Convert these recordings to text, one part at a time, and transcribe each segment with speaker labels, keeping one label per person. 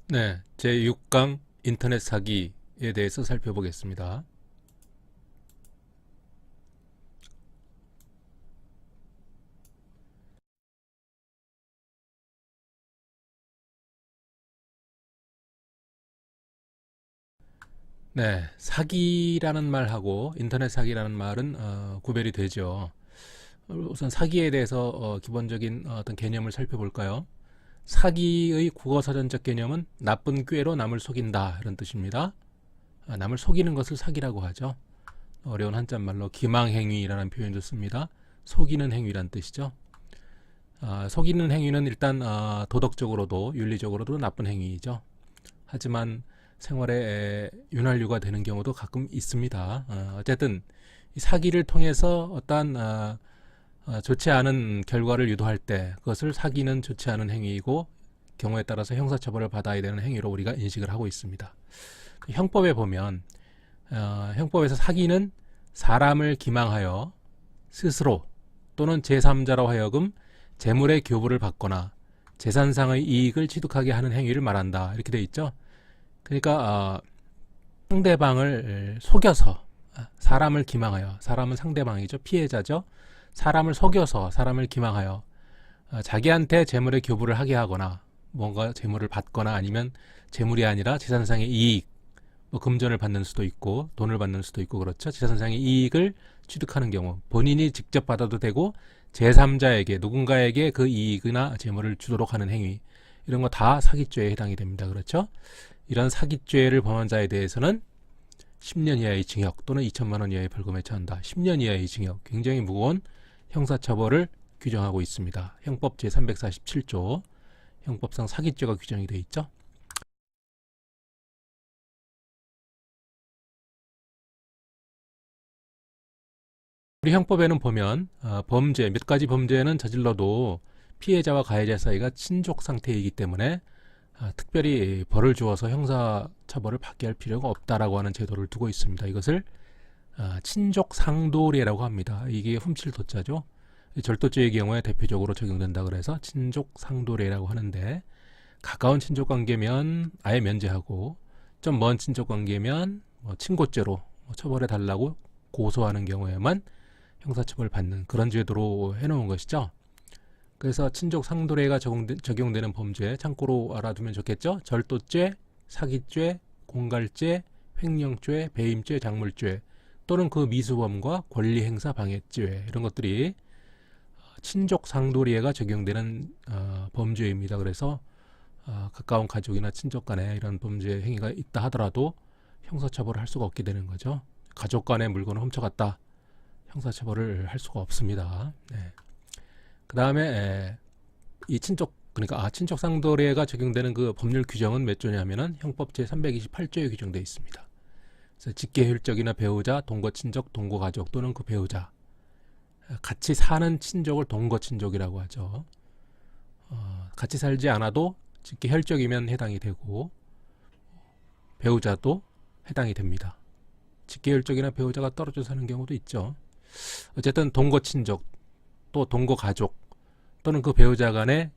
Speaker 1: 네, 제6강 인터넷 사기에 대해서 살펴보겠습니다. 네, 사기라는 말하고 인터넷 사기라는 말은 구별이 되죠. 우선 사기에 대해서 기본적인 어떤 개념을 살펴볼까요? 사기의 국어사전적 개념은 나쁜 꾀로 남을 속인다 이런 뜻입니다. 남을 속이는 것을 사기라고 하죠. 어려운 한자말로 기망행위라는 표현도 씁니다. 속이는 행위란 뜻이죠. 속이는 행위는 일단 도덕적으로도 윤리적으로도 나쁜 행위이죠. 하지만 생활에 윤활유가 되는 경우도 가끔 있습니다. 어쨌든 이 사기를 통해서 어떠한 좋지 않은 결과를 유도할 때 그것을 사기는 좋지 않은 행위이고 경우에 따라서 형사처벌을 받아야 되는 행위로 우리가 인식을 하고 있습니다. 형법에 보면 형법에서 사기는 사람을 기망하여 스스로 또는 제3자로 하여금 재물의 교부를 받거나 재산상의 이익을 취득하게 하는 행위를 말한다. 이렇게 돼 있죠. 그러니까 상대방을 속여서 사람을 기망하여, 사람은 상대방이죠. 피해자죠. 사람을 속여서 사람을 기망하여 자기한테 재물의 교부를 하게 하거나 뭔가 재물을 받거나 아니면 재물이 아니라 재산상의 이익, 뭐 금전을 받는 수도 있고 돈을 받는 수도 있고 그렇죠. 재산상의 이익을 취득하는 경우 본인이 직접 받아도 되고 제3자에게 누군가에게 그 이익이나 재물을 주도록 하는 행위 이런 거 다 사기죄에 해당이 됩니다. 그렇죠? 이런 사기죄를 범한 자에 대해서는 10년 이하의 징역 또는 2천만 원 이하의 벌금에 처한다. 10년 이하의 징역, 굉장히 무거운 형사처벌을 규정하고 있습니다. 형법 제347조 형법상 사기죄가 규정이 되어 있죠. 우리 형법에는 보면 범죄, 몇 가지 범죄는 저질러도 피해자와 가해자 사이가 친족 상태이기 때문에 특별히 벌을 주어서 형사처벌을 받게 할 필요가 없다라고 하는 제도를 두고 있습니다. 이것을 친족 상도례라고 합니다. 이게 훔칠 도자죠. 절도죄의 경우에 대표적으로 적용된다 그래서 친족 상도례라고 하는데 가까운 친족 관계면 아예 면제하고 좀 먼 친족 관계면 친고죄로 처벌해 달라고 고소하는 경우에만 형사처벌 받는 그런 제도로 해놓은 것이죠. 그래서 친족 상도례가 적용되는 범죄 참고로 알아두면 좋겠죠. 절도죄, 사기죄, 공갈죄, 횡령죄, 배임죄, 작물죄 또는 그 미수범과 권리행사 방해죄 이런 것들이 친족 상도례가 적용되는 범죄입니다. 그래서 가까운 가족이나 친족 간에 이런 범죄 행위가 있다 하더라도 형사처벌을 할 수가 없게 되는 거죠. 가족 간의 물건을 훔쳐갔다. 형사처벌을 할 수가 없습니다. 네. 그 다음에 이 그러니까 친족 상도례가 적용되는 그 법률 규정은 몇 조냐면은 형법 제328조에 규정되어 있습니다. 그래서 직계혈적이나 배우자, 동거친족, 동거가족 또는 그 배우자 같이 사는 친족을 동거친족이라고 하죠. 같이 살지 않아도 직계혈적이면 해당이 되고 배우자도 해당이 됩니다. 직계혈적이나 배우자가 떨어져 사는 경우도 있죠. 어쨌든 동거친족 또 동거가족 또는 그 배우자 간의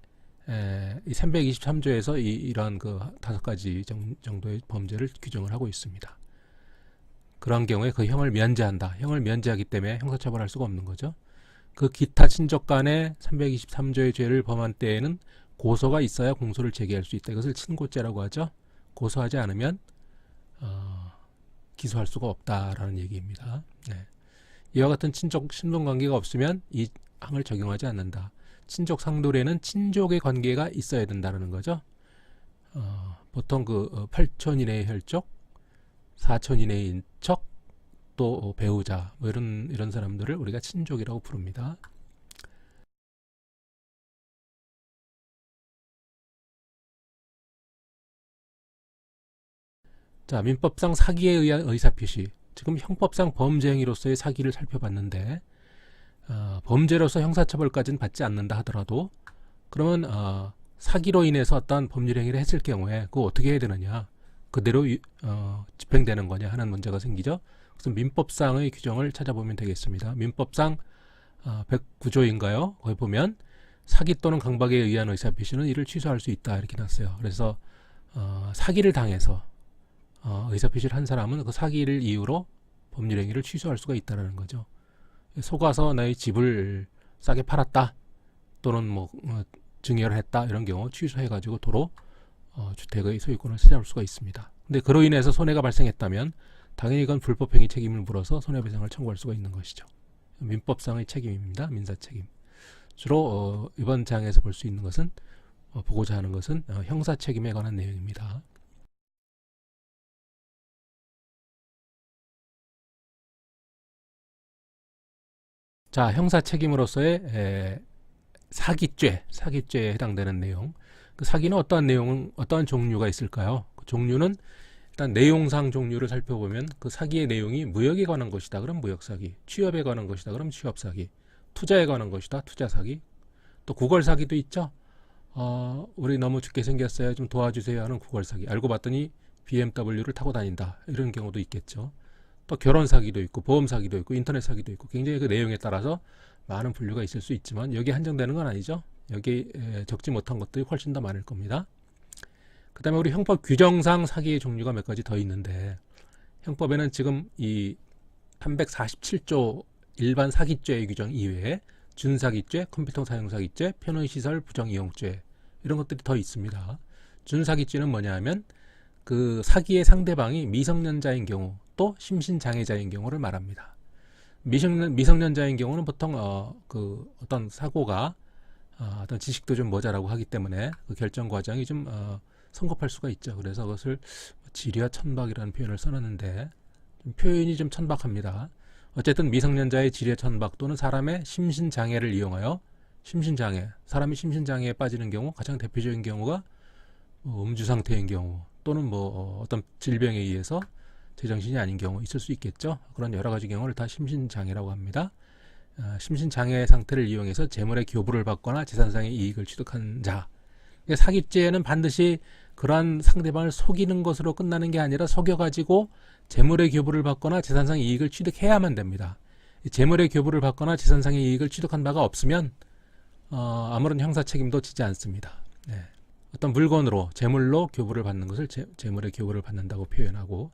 Speaker 1: 이 323조에서 이러한 그 5가지 정도의 범죄를 규정을 하고 있습니다. 그런 경우에 그 형을 면제한다. 형을 면제하기 때문에 형사처벌할 수가 없는 거죠. 그 기타 친족 간의 323조의 죄를 범한 때에는 고소가 있어야 공소를 제기할 수 있다. 이것을 친고죄라고 하죠. 고소하지 않으면 기소할 수가 없다라는 얘기입니다. 네. 이와 같은 친족 신분관계가 없으면 이 항을 적용하지 않는다. 친족 상도례는 친족의 관계가 있어야 된다는 거죠. 보통 그 8촌 이내의 혈족, 4촌 이내의 인척, 또 배우자 뭐 이런 사람들을 우리가 친족이라고 부릅니다. 자, 민법상 사기에 의한 의사표시. 지금 형법상 범죄 행위로서의 사기를 살펴봤는데 범죄로서 형사처벌까지는 받지 않는다 하더라도 그러면 사기로 인해서 어떤 법률 행위를 했을 경우에 그거 어떻게 해야 되느냐 그대로 집행되는 거냐 하는 문제가 생기죠. 그래서 민법상의 규정을 찾아보면 되겠습니다. 민법상 109조인가요? 거기 보면 사기 또는 강박에 의한 의사표시는 이를 취소할 수 있다 이렇게 났어요. 그래서 사기를 당해서 의사표시를 한 사람은 그 사기를 이유로 법률행위를 취소할 수가 있다는 거죠. 속아서 너의 집을 싸게 팔았다 또는 뭐 증여를 했다 이런 경우 취소해가지고 도로 주택의 소유권을 찾아올 수가 있습니다. 근데 그로 인해서 손해가 발생했다면 당연히 이건 불법행위 책임을 물어서 손해배상을 청구할 수가 있는 것이죠. 민법상의 책임입니다. 민사책임. 주로 이번 장에서 볼 수 있는 것은 보고자 하는 것은 형사책임에 관한 내용입니다. 자, 형사책임으로서의 사기죄에 해당되는 내용. 그 사기는 어떠한 종류가 있을까요? 그 종류는 일단 내용상 종류를 살펴보면 그 사기의 내용이 무역에 관한 것이다. 그럼 무역사기. 취업에 관한 것이다. 그럼 취업사기. 투자에 관한 것이다. 투자사기. 또 구걸사기도 있죠. 우리 너무 죽게 생겼어요. 좀 도와주세요 하는 구걸사기. 알고 봤더니 BMW를 타고 다닌다. 이런 경우도 있겠죠. 또 결혼사기도 있고 보험사기도 있고 인터넷사기도 있고 굉장히 그 내용에 따라서 많은 분류가 있을 수 있지만 여기에 한정되는 건 아니죠. 여기 적지 못한 것들이 훨씬 더 많을 겁니다. 그 다음에 우리 형법 규정상 사기의 종류가 몇 가지 더 있는데 형법에는 지금 이 347조 일반 사기죄의 규정 이외에 준사기죄, 컴퓨터 사용사기죄, 편의시설 부정이용죄 이런 것들이 더 있습니다. 준사기죄는 뭐냐 하면 그 사기의 상대방이 미성년자인 경우 또 심신장애자인 경우를 말합니다. 미성년자인 경우는 보통 어떤 사고가 어떤 지식도 좀 모자라고 하기 때문에 그 결정 과정이 좀 성급할 수가 있죠. 그래서 그것을 지리와 천박이라는 표현을 써놨는데 표현이 좀 천박합니다. 어쨌든 미성년자의 지리와 천박 또는 사람의 심신장애를 이용하여 사람이 심신장애에 빠지는 경우 가장 대표적인 경우가 음주 상태인 경우 또는 어떤 질병에 의해서 제정신이 아닌 경우 있을 수 있겠죠. 그런 여러 가지 경우를 다 심신장애라고 합니다. 심신장애 상태를 이용해서 재물의 교부를 받거나 재산상의 이익을 취득한 자. 사기죄는 반드시 그러한 상대방을 속이는 것으로 끝나는 게 아니라 속여가지고 재물의 교부를 받거나 재산상의 이익을 취득해야만 됩니다. 재물의 교부를 받거나 재산상의 이익을 취득한 바가 없으면 아무런 형사 책임도 지지 않습니다. 네. 어떤 물건으로 재물로 교부를 받는 것을 재물의 교부를 받는다고 표현하고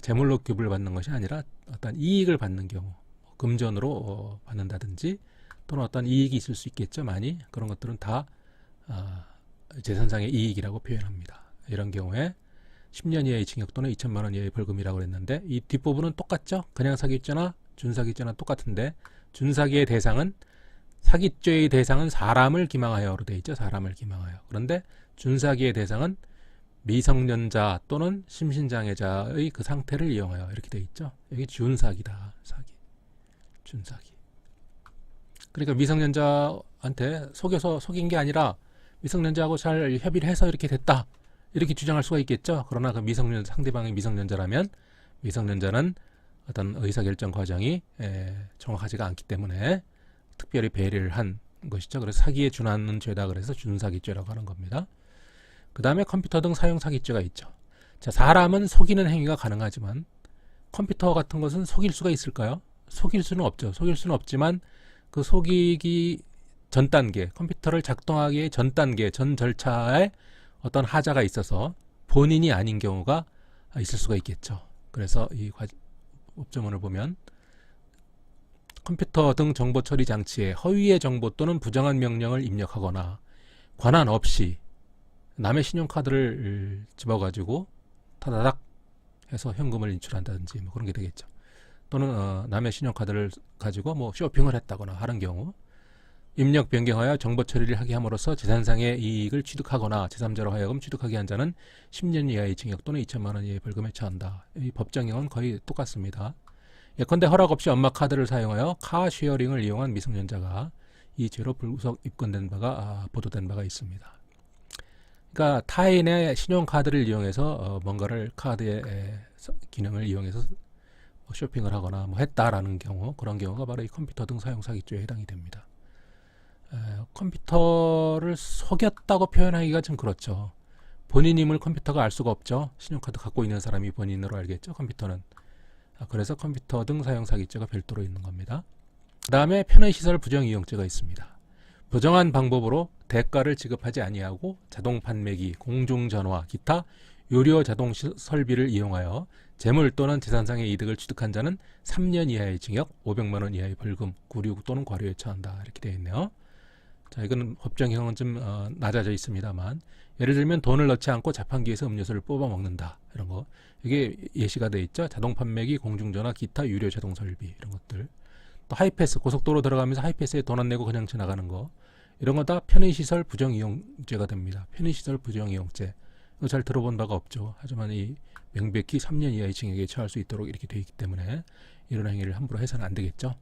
Speaker 1: 재물로 교부를 받는 것이 아니라 어떤 이익을 받는 경우 금전으로 받는다든지 또는 어떤 이익이 있을 수 있겠죠. 많이 그런 것들은 다 재산상의 이익이라고 표현합니다. 이런 경우에 10년 이하의 징역 또는 2천만 원 이하의 벌금이라고 그랬는데 이 뒷부분은 똑같죠. 그냥 사기죄나 준사기죄나 똑같은데 준사기의 대상은 사기죄의 대상은 사람을 기망하여로 되어 있죠. 사람을 기망하여. 그런데 준사기의 대상은 미성년자 또는 심신장애자의 그 상태를 이용하여 이렇게 되어 있죠. 여기 준사기다. 사기. 준사기. 그러니까 미성년자한테 속인 게 아니라 미성년자하고 잘 협의를 해서 이렇게 됐다. 이렇게 주장할 수가 있겠죠. 그러나 그 상대방이 미성년자라면 미성년자는 어떤 의사결정 과정이 정확하지가 않기 때문에 특별히 배려를 한 것이죠. 그래서 사기에 준하는 죄다 그래서 준사기죄라고 하는 겁니다. 그 다음에 컴퓨터 등 사용 사기죄가 있죠. 자, 사람은 속이는 행위가 가능하지만 컴퓨터 같은 것은 속일 수가 있을까요? 속일 수는 없죠. 속일 수는 없지만 그 속이기 전 단계, 컴퓨터를 작동하기의 전 단계, 전 절차에 어떤 하자가 있어서 본인이 아닌 경우가 있을 수가 있겠죠. 그래서 이 법조문을 보면 컴퓨터 등 정보 처리 장치에 허위의 정보 또는 부정한 명령을 입력하거나 권한 없이 남의 신용카드를 집어가지고 타다닥 해서 현금을 인출한다든지 뭐 그런 게 되겠죠. 또는 남의 신용카드를 가지고 쇼핑을 했다거나 하는 경우 입력 변경하여 정보 처리를 하게 함으로써 재산상의 이익을 취득하거나 제3자로 하여금 취득하게 한 자는 10년 이하의 징역 또는 2천만 원 이하의 벌금에 처한다. 이 법정형은 거의 똑같습니다. 예컨대 허락 없이 엄마 카드를 사용하여 카쉐어링을 이용한 미성년자가 이 죄로 불구속 입건된 바가 보도된 바가 있습니다. 그러니까 타인의 신용카드를 이용해서 뭔가를 카드의 기능을 이용해서 쇼핑을 하거나 했다라는 경우, 그런 경우가 바로 이 컴퓨터 등 사용 사기죄에 해당이 됩니다. 컴퓨터를 속였다고 표현하기가 좀 그렇죠. 본인임을 컴퓨터가 알 수가 없죠. 신용카드 갖고 있는 사람이 본인으로 알겠죠. 컴퓨터는. 그래서 컴퓨터 등 사용 사기죄가 별도로 있는 겁니다. 그 다음에 편의시설 부정이용죄가 있습니다. 부정한 방법으로 대가를 지급하지 아니하고 자동 판매기, 공중전화, 기타 유료 자동 설비를 이용하여 재물 또는 재산상의 이득을 취득한 자는 3년 이하의 징역, 500만 원 이하의 벌금, 구류 또는 과료에 처한다. 이렇게 되어 있네요. 자, 이거는 법정형은 좀 낮아져 있습니다만, 예를 들면 돈을 넣지 않고 자판기에서 음료수를 뽑아 먹는다, 이런 거, 이게 예시가 되어 있죠. 자동 판매기, 공중전화, 기타 유료 자동 설비, 이런 것들. 또 하이패스, 고속도로 들어가면서 하이패스에 돈 안 내고 그냥 지나가는 거, 이런 거 다 편의시설 부정이용죄가 됩니다. 편의시설 부정이용죄. 이거 잘 들어본 바가 없죠. 하지만 이 명백히 3년 이하의 징역에 처할 수 있도록 이렇게 되어 있기 때문에 이런 행위를 함부로 해서는 안 되겠죠.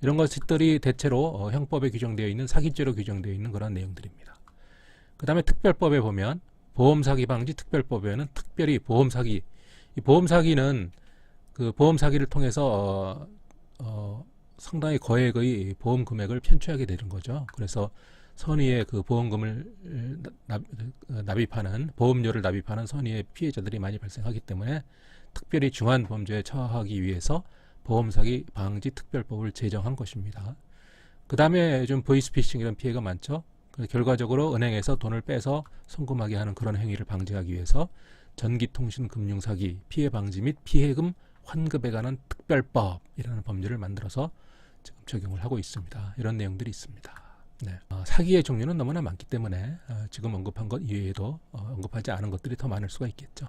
Speaker 1: 이런 것들이 대체로 형법에 규정되어 있는 사기죄로 규정되어 있는 그런 내용들입니다. 그 다음에 특별법에 보면 보험사기 방지 특별법에는 특별히 보험사기, 이 보험사기는 그 보험사기를 통해서 상당히 거액의 보험 금액을 편취하게 되는 거죠. 그래서 선의의 그 보험금을 납입하는, 보험료를 납입하는 선의의 피해자들이 많이 발생하기 때문에 특별히 중한 범죄에 처하기 위해서 보험사기 방지 특별법을 제정한 것입니다. 그 다음에 요즘 보이스피싱 이런 피해가 많죠. 결과적으로 은행에서 돈을 빼서 송금하게 하는 그런 행위를 방지하기 위해서 전기통신금융사기 피해 방지 및 피해금 환급에 관한 특별법이라는 법률을 만들어서 지금 적용을 하고 있습니다. 이런 내용들이 있습니다. 네. 사기의 종류는 너무나 많기 때문에 지금 언급한 것 이외에도 언급하지 않은 것들이 더 많을 수가 있겠죠.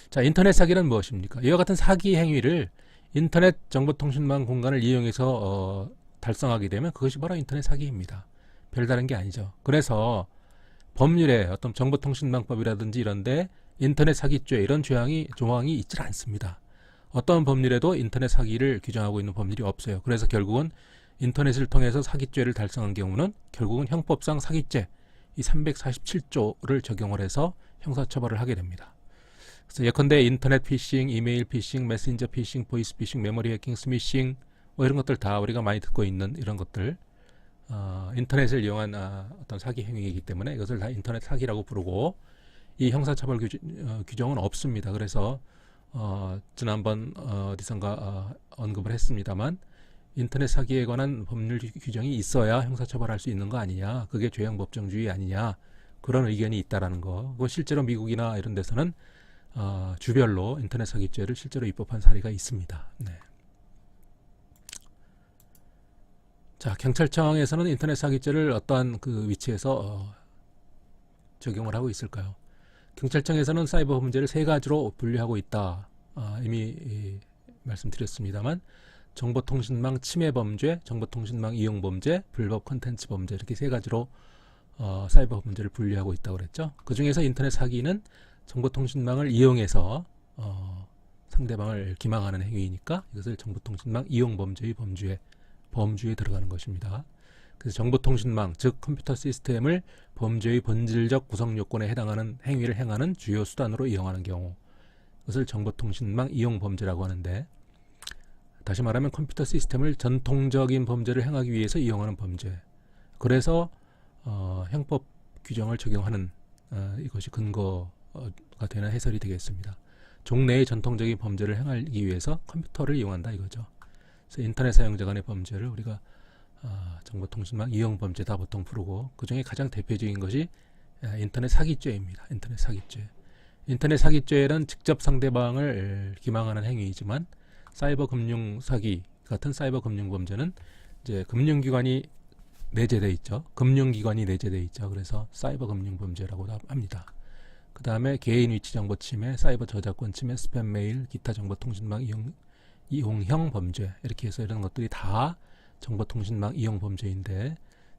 Speaker 1: 자, 인터넷 사기는 무엇입니까? 이와 같은 사기 행위를 인터넷 정보통신망 공간을 이용해서 달성하게 되면 그것이 바로 인터넷 사기입니다. 별다른 게 아니죠. 그래서 법률에 어떤 정보통신망법이라든지 이런데 인터넷 사기죄 이런 조항이 있질 않습니다. 어떤 법률에도 인터넷 사기를 규정하고 있는 법률이 없어요. 그래서 결국은 인터넷을 통해서 사기죄를 달성한 경우는 결국은 형법상 사기죄 이 347조를 적용을 해서 형사처벌을 하게 됩니다. 그래서 예컨대 인터넷 피싱, 이메일 피싱, 메신저 피싱, 보이스 피싱, 메모리 해킹, 스미싱 뭐 이런 것들 다 우리가 많이 듣고 있는 이런 것들 인터넷을 이용한 어떤 사기 행위이기 때문에 이것을 다 인터넷 사기라고 부르고 이 형사처벌 규정은 없습니다. 그래서 지난번 어디선가 언급을 했습니다만 인터넷 사기에 관한 법률 규정이 있어야 형사처벌할 수 있는 거 아니냐, 그게 죄형 법정주의 아니냐, 그런 의견이 있다라는 거. 실제로 미국이나 이런 데서는 주별로 인터넷 사기죄를 실제로 입법한 사례가 있습니다. 네. 자, 경찰청에서는 인터넷 사기죄를 어떠한 그 위치에서 적용을 하고 있을까요? 경찰청에서는 사이버 범죄를 세 가지로 분류하고 있다. 이미 말씀드렸습니다만 정보통신망 침해 범죄, 정보통신망 이용 범죄, 불법 콘텐츠 범죄 이렇게 세 가지로 사이버 범죄를 분류하고 있다고 그랬죠. 그 중에서 인터넷 사기는 정보통신망을 이용해서 상대방을 기망하는 행위이니까 이것을 정보통신망 이용 범죄의 범주에 들어가는 것입니다. 그래서 정보통신망, 즉 컴퓨터 시스템을 범죄의 본질적 구성 요건에 해당하는 행위를 행하는 주요 수단으로 이용하는 경우, 그것을 정보통신망 이용 범죄라고 하는데, 다시 말하면 컴퓨터 시스템을 전통적인 범죄를 행하기 위해서 이용하는 범죄. 그래서 형법 규정을 적용하는 이것이 근거가 되는 해설이 되겠습니다. 종래의 전통적인 범죄를 행하기 위해서 컴퓨터를 이용한다 이거죠. 그래서 인터넷 사용자 간의 범죄를 우리가 정보통신망 이용 범죄다 보통 부르고, 그 중에 가장 대표적인 것이 인터넷 사기죄입니다. 인터넷 사기죄. 인터넷 사기죄는 직접 상대방을 기망하는 행위이지만 사이버 금융 사기 같은 사이버 금융 범죄는 이제 금융기관이 내재돼 있죠. 금융기관이 내재돼 있죠. 그래서 사이버 금융 범죄라고 합니다. 그 다음에 개인 위치 정보 침해, 사이버 저작권 침해, 스팸 메일, 기타 정보통신망 이용형 범죄 이렇게 해서 이런 것들이 다 정보통신망 이용 범죄인데,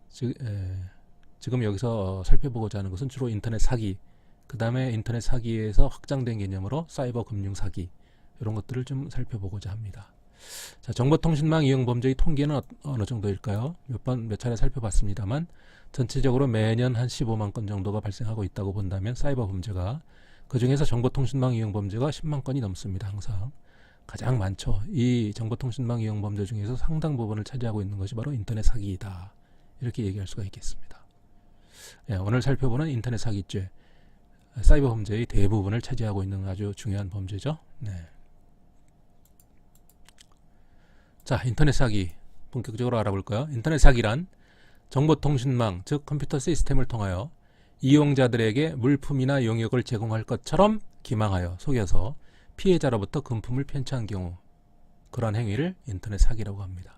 Speaker 1: 지금 여기서 살펴보고자 하는 것은 주로 인터넷 사기, 그 다음에 인터넷 사기에서 확장된 개념으로 사이버 금융 사기 이런 것들을 좀 살펴보고자 합니다. 자, 정보통신망 이용 범죄의 통계는 어느 정도일까요? 몇 차례 살펴봤습니다만 전체적으로 매년 한 15만 건 정도가 발생하고 있다고 본다면 사이버 범죄가, 그 중에서 정보통신망 이용 범죄가 10만 건이 넘습니다. 항상 가장 많죠. 이 정보통신망 이용 범죄 중에서 상당 부분을 차지하고 있는 것이 바로 인터넷 사기이다. 이렇게 얘기할 수가 있겠습니다. 오늘 살펴보는 인터넷 사기죄, 사이버 범죄의 대부분을 차지하고 있는 아주 중요한 범죄죠. 네. 자, 인터넷 사기 본격적으로 알아볼까요? 인터넷 사기란 정보통신망, 즉 컴퓨터 시스템을 통하여 이용자들에게 물품이나 용역을 제공할 것처럼 기망하여 속여서 피해자로부터 금품을 편취한 경우, 그러한 행위를 인터넷 사기라고 합니다.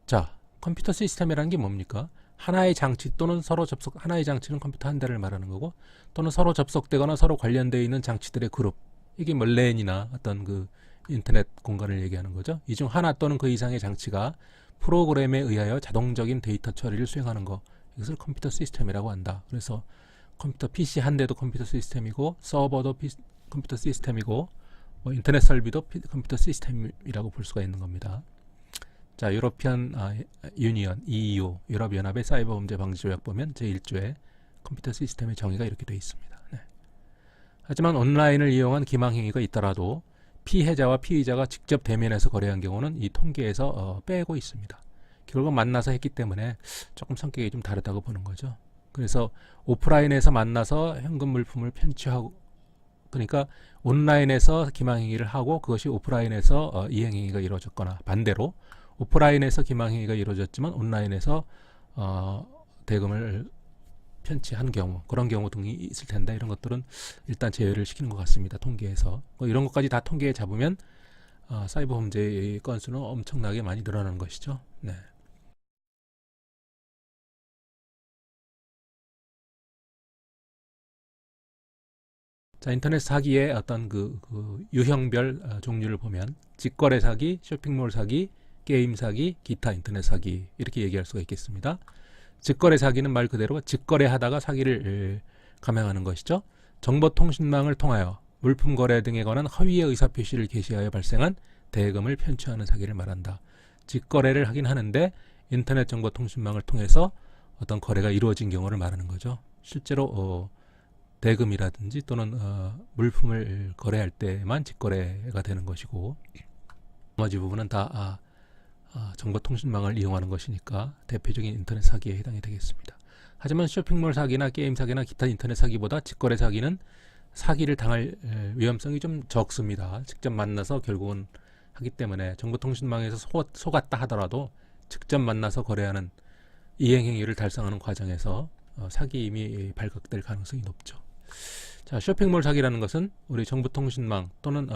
Speaker 1: 자, 컴퓨터 시스템이라는 게 뭡니까? 하나의 장치 또는 서로 접속, 하나의 장치는 컴퓨터 한 대를 말하는 거고, 또는 서로 접속되거나 서로 관련되어 있는 장치들의 그룹, 이게 뭐 랜이나 어떤 그 인터넷 공간을 얘기하는 거죠. 이 중 하나 또는 그 이상의 장치가 프로그램에 의하여 자동적인 데이터 처리를 수행하는 것, 이것을 컴퓨터 시스템이라고 한다. 그래서 컴퓨터 PC 한 대도 컴퓨터 시스템이고, 서버도 컴퓨터 시스템이고, 뭐 인터넷 설비도 컴퓨터 시스템이라고 볼 수가 있는 겁니다. 자, 유러피안 유니언 EU 유럽연합의 사이버 범죄 방지 조약 보면 제1조에 컴퓨터 시스템의 정의가 이렇게 되어 있습니다. 네. 하지만 온라인을 이용한 기망 행위가 있더라도 피해자와 피의자가 직접 대면해서 거래한 경우는 이 통계에서 빼고 있습니다. 결국 만나서 했기 때문에 조금 성격이 좀 다르다고 보는 거죠. 그래서 오프라인에서 만나서 현금 물품을 편취하고, 그러니까 온라인에서 기망행위를 하고 그것이 오프라인에서 이행행위가 이루어졌거나, 반대로 오프라인에서 기망행위가 이루어졌지만 온라인에서 대금을 편취한 경우, 그런 경우 등이 있을 텐데, 이런 것들은 일단 제외를 시키는 것 같습니다. 통계에서 뭐 이런 것까지 다 통계에 잡으면 사이버 범죄의 건수는 엄청나게 많이 늘어나는 것이죠. 네. 자, 인터넷 사기의 어떤 그 유형별 종류를 보면 직거래 사기, 쇼핑몰 사기, 게임 사기, 기타 인터넷 사기, 이렇게 얘기할 수가 있겠습니다. 직거래 사기는 말 그대로 직거래하다가 사기를 감행하는 것이죠. 정보통신망을 통하여 물품 거래 등에 관한 허위의 의사표시를 게시하여 발생한 대금을 편취하는 사기를 말한다. 직거래를 하긴 하는데 인터넷 정보통신망을 통해서 어떤 거래가 이루어진 경우를 말하는 거죠. 실제로 대금이라든지 또는 물품을 거래할 때만 직거래가 되는 것이고, 나머지 부분은 다 정보통신망을 이용하는 것이니까 대표적인 인터넷 사기에 해당이 되겠습니다. 하지만 쇼핑몰 사기나 게임 사기나 기타 인터넷 사기보다 직거래 사기는 사기를 당할 위험성이 좀 적습니다. 직접 만나서 결국은 하기 때문에 정보통신망에서 속았다 하더라도 직접 만나서 거래하는 이행행위를 달성하는 과정에서 사기임이 발각될 가능성이 높죠. 자, 쇼핑몰 사기라는 것은 우리 정보통신망 또는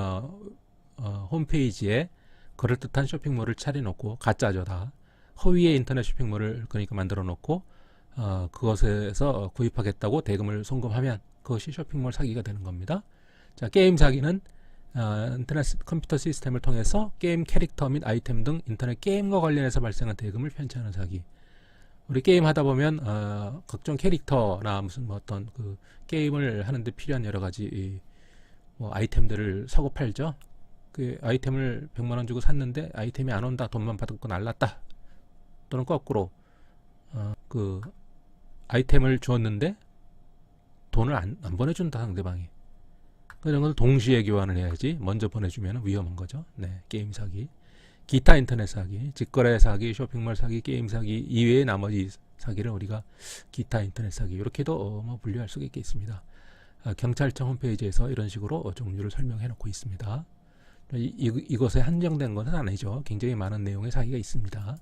Speaker 1: 홈페이지에 그럴듯한 쇼핑몰을 차려놓고, 가짜죠 다, 허위의 인터넷 쇼핑몰을 그러니까 만들어 놓고 그것에서 구입하겠다고 대금을 송금하면 그것이 쇼핑몰 사기가 되는 겁니다. 자, 게임 사기는 인터넷 컴퓨터 시스템을 통해서 게임 캐릭터 및 아이템 등 인터넷 게임과 관련해서 발생한 대금을 편취하는 사기. 우리 게임 하다 보면 각종 캐릭터나 무슨 뭐 어떤 그 게임을 하는데 필요한 여러 가지 뭐 아이템들을 사고 팔죠. 그 아이템을 100만 원 주고 샀는데 아이템이 안 온다, 돈만 받고 날랐다. 또는 거꾸로 그 아이템을 주었는데 돈을 안 보내준다, 상대방이. 이런 건 동시에 교환을 해야지, 먼저 보내주면 위험한 거죠. 네, 게임 사기. 기타 인터넷 사기, 직거래 사기, 쇼핑몰 사기, 게임 사기 이외의 나머지 사기를 우리가 기타 인터넷 사기, 이렇게도 뭐 분류할 수가 있겠습니다. 경찰청 홈페이지에서 이런 식으로 종류를 설명해 놓고 있습니다. 이것에 한정된 것은 아니죠. 굉장히 많은 내용의 사기가 있습니다.